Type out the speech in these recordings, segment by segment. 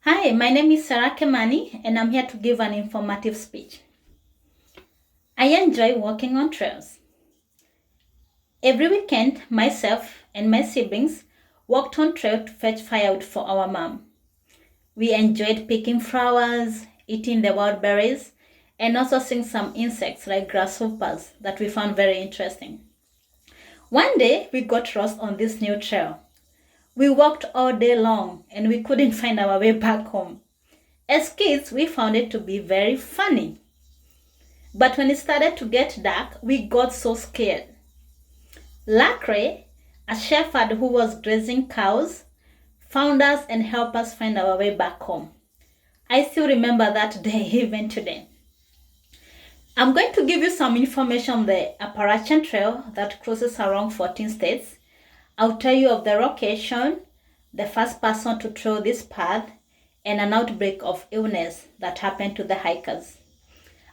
Hi, my name is Sarah Kemani, and I'm here to give an informative speech. I enjoy walking on trails. Every weekend, myself and my siblings walked on trail to fetch firewood for our mom. We enjoyed picking flowers, eating the wild berries, and also seeing some insects like grasshoppers that we found very interesting. One day, we got lost on this new trail. We walked all day long and we couldn't find our way back home. As kids, we found it to be very funny. But when it started to get dark, we got so scared. Luckily, a shepherd who was grazing cows found us and helped us find our way back home. I still remember that day even today. I'm going to give you some information on the Appalachian Trail that crosses around 14 states. I'll tell you of the location, the first person to travel this path, and an outbreak of illness that happened to the hikers.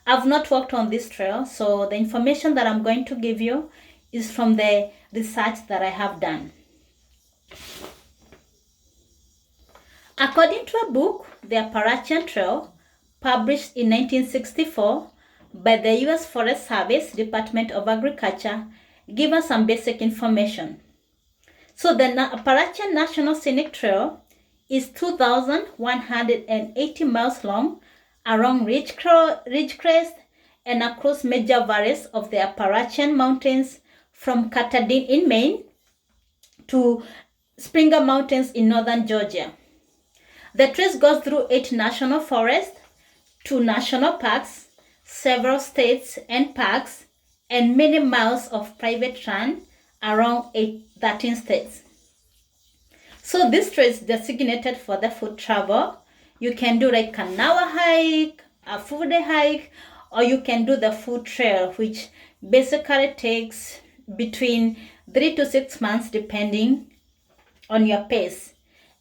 I've not walked on this trail, so the information that I'm going to give you is from the research that I have done. According to a book, The Appalachian Trail, published in 1964 by the U.S. Forest Service Department of Agriculture, give us some basic information. So the Appalachian National Scenic Trail is 2,180 miles long along Ridgecrest and across major valleys of the Appalachian Mountains from Katahdin in Maine to Springer Mountains in northern Georgia. The trail goes through 8 national forests, 2 national parks, several states and parks, and many miles of private land around 13 states. So this trail is designated for the foot travel. You can do like an hour hike, a full day hike, or you can do the foot trail, which basically takes between 3 to 6 months depending on your pace.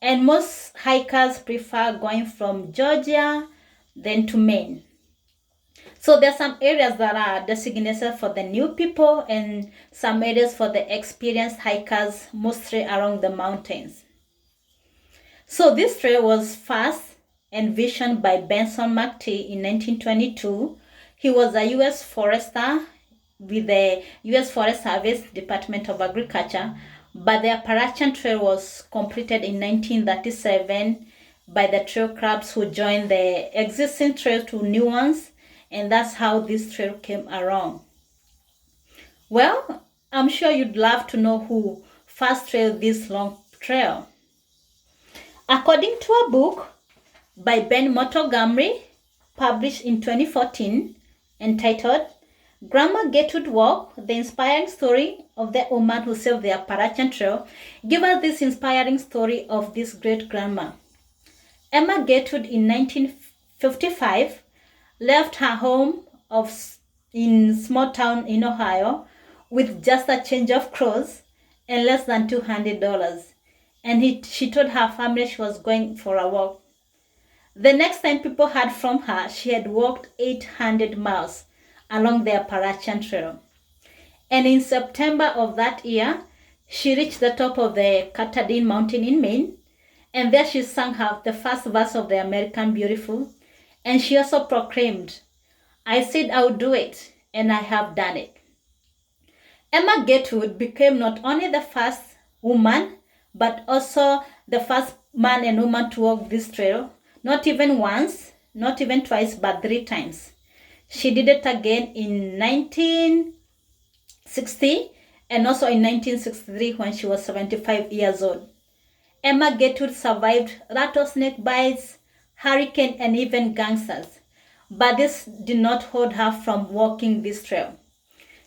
And most hikers prefer going from Georgia then to Maine. So there are some areas that are designated for the new people and some areas for the experienced hikers, mostly along the mountains. So this trail was first envisioned by Benson McTee in 1922. He was a U.S. forester with the U.S. Forest Service Department of Agriculture, but the Appalachian Trail was completed in 1937 by the trail clubs who joined the existing trail to new ones, and that's how this trail came around. Well, I'm sure you'd love to know who first trailed this long trail. According to a book by Ben Montgomery, published in 2014, entitled Grandma Gertrude Walk, the inspiring story of the woman who saved the Appalachian Trail, give us this inspiring story of this great grandma. Emma Gertrude in 1955 left her home in small town in Ohio with just a change of clothes and less than $200. And she told her family she was going for a walk. The next time people heard from her, she had walked 800 miles along the Appalachian Trail. And in September of that year, she reached the top of the Katahdin Mountain in Maine, and there she sang the first verse of the American Beautiful, and she also proclaimed, "I said I would do it, and I have done it." Emma Gertrude became not only the first woman, but also the first man and woman to walk this trail, not even once, not even twice, but 3 times. She did it again in 1960 and also in 1963 when she was 75 years old. Emma Gertrude survived rattlesnake bites, hurricane, and even gangsters, but this did not hold her from walking this trail.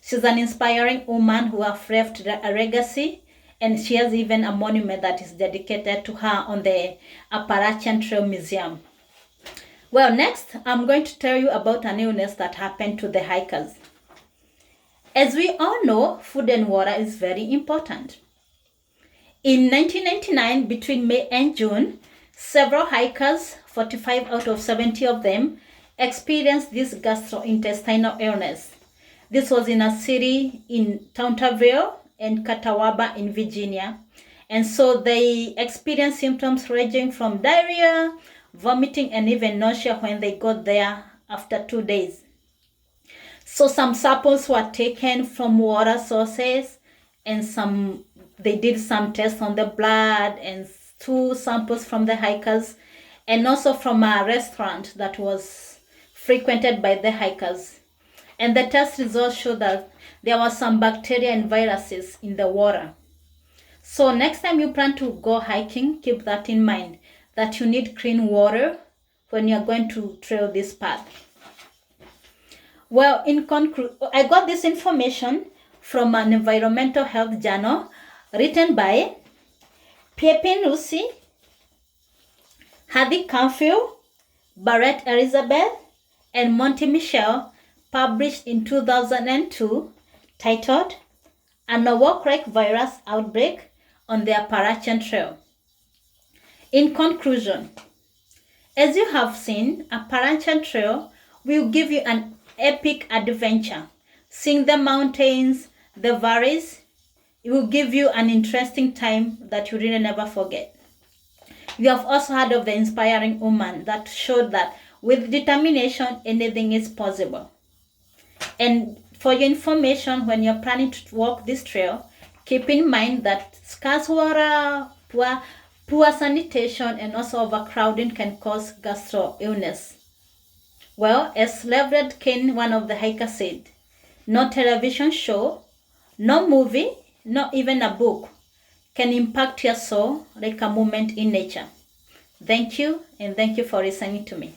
She's an inspiring woman who has left a legacy, and she has even a monument that is dedicated to her on the Appalachian Trail Museum. Well, next, I'm going to tell you about an illness that happened to the hikers. As we all know, food and water is very important. In 1999, between May and June, several hikers, 45 out of 70 of them, experienced this gastrointestinal illness. This was in a city in Tauntonville and Catawba in Virginia. And so they experienced symptoms ranging from diarrhea, vomiting, and even nausea when they got there after 2 days. So some samples were taken from water sources, and they did some tests on the blood, and 2 samples from the hikers, and also from a restaurant that was frequented by the hikers. And the test results showed that there was some bacteria and viruses in the water. So next time you plan to go hiking, keep that in mind, that you need clean water when you're going to trail this path. Well, in conclusion, I got this information from an environmental health journal written by Pepin Lucy, Hadi Canfield, Barrett Elizabeth, and Monty Michel, published in 2002, titled A Novocric Virus Outbreak on the Appalachian Trail. In conclusion, as you have seen, Appalachian Trail will give you an epic adventure. Seeing the mountains, the valleys, it will give you an interesting time that you really never forget. You have also heard of the inspiring woman that showed that with determination, anything is possible. And for your information, when you're planning to walk this trail, keep in mind that scarce water, poor sanitation, and also overcrowding can cause gastro illness. Well, as Leverett Kane, one of the hikers, said, no television show, no movie, not even a book can impact your soul like a moment in nature. Thank you, and thank you for listening to me.